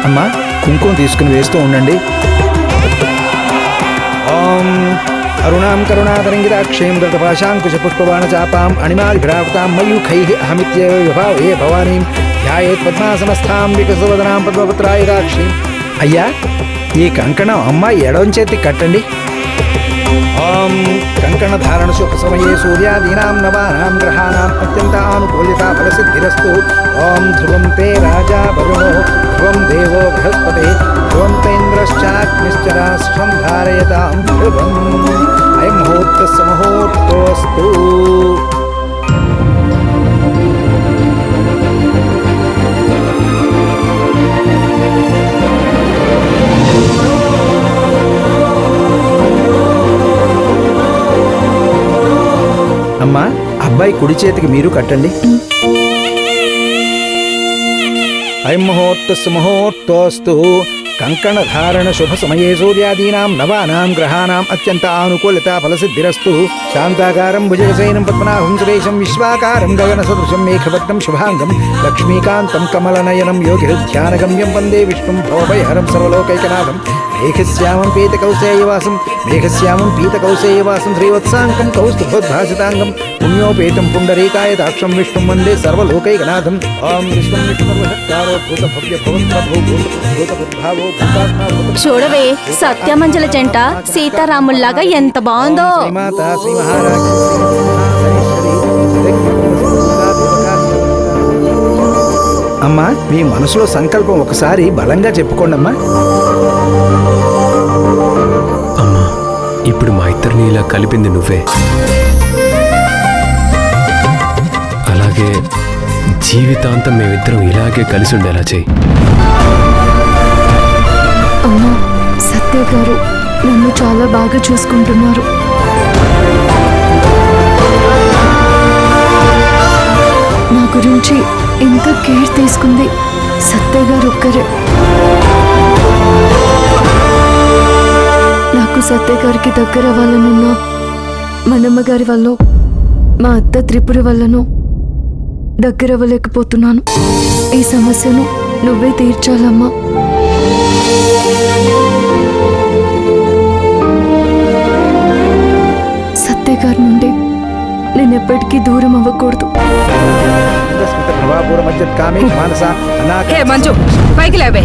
అమ్మా కుంకుమ తీసుకుని వేస్తూ ఉండండి. ఓం అరుణాం కరుణాతరంగితాక్షేం దత్తపాశాంకుశ పుష్పబాణ చాపాం అణిమాదిభిరావృతాం మయూఖైః అహమిత్యేవ విభావే భవానీం ధ్యాయేత్ పద్మాసనస్థాం వికసవదనాం పద్మపత్రాయుధాక్షీం. అయ్యా ఈ కంకణం అమ్మాయి ఎడవం చేతికి కట్టండి. ఓం కంకణ ధారణ శుభ సమయే సూర్యాదీనాం నవానాం గ్రహాణాం అత్యంత ఆనుకూల్యత ఫలసిద్ధిరస్తు. ఓం ధ్రువం తే రాజా వరుణో ధ్రువం దేవో బృహస్పతే ధ్రువం తేంద్రశ్చాగ్నిశ్చ రాష్ట్రం ధారయతాం ధ్రువం. అయం ముహూర్తస్య ముహూర్తోస్తు. అమ్మా అబ్బాయి కుడి చేతికి మీరు కట్టండి. అయం ముహూర్తస్య ముహూర్తోస్తు. కంకణ ధారణ శుభ సమయే సూర్యాదీనాం నవానాం గ్రహాణాం అత్యంత ఆనుకూల్యత ఫలసిద్ధిరస్తు. శాంతాకారం భుజగశయనం పద్మనాభం సురేశం విశ్వాకారం గగన సదృశం మేఘవర్ణం శుభాంగం లక్ష్మీకాంతం కమలనయనం యోగిధ్యానగమ్యం వందే విష్ణుం భవభయహరం సర్వలోకైకనాథం. మేఘశ్యామం పీతకౌసేయవాసం శ్రీవత్సాంకం కౌస్తుభోద్భాసితాంగం పుణ్యోపేతం పుండరీకాయ దాక్షం విష్ణుం వందే సర్వలోకైకనాథం. ఓం విష్ణుం విష్ణుర్వహత్కారో భూత భవ్య భవంతభూ భూతభూద్భావో భూతాత్మా. చూడవే సత్యమంజల జంట సీతారాముల్లాగా ఎంత బాగుందో. శ్రీమాత శ్రీ మహారాజ్ అమ్మా మీ మనసులో సంకల్పం ఒకసారి బలంగా చెప్పుకోండి అమ్మా. అమ్మా ఇప్పుడు మా ఇద్దరిని ఇలా కలిపింది నువ్వే. అలాగే జీవితాంతం మేమిద్దరం ఇలాగే కలిసి ఉండేలా చెయ్యి. అమ్మా సత్య గారు నన్ను చాలా బాగా చూసుకుంటున్నారు. నా గురించి ఇంత కేర్ తీసుకుంది సత్య గారు ఒక్కరే. నాకు సత్య గారికి దగ్గర అవ్వాలనున్నా మనమ్మ గారి వల్ల మా అత్త త్రిపుర వల్లనూ దగ్గర అవ్వలేకపోతున్నాను. ఈ సమస్యను నువ్వే తీర్చాలమ్మా. సత్య గారి నుండి నేను ఎప్పటికీ దూరం అవ్వకూడదు. మంజు పైకి లేవే.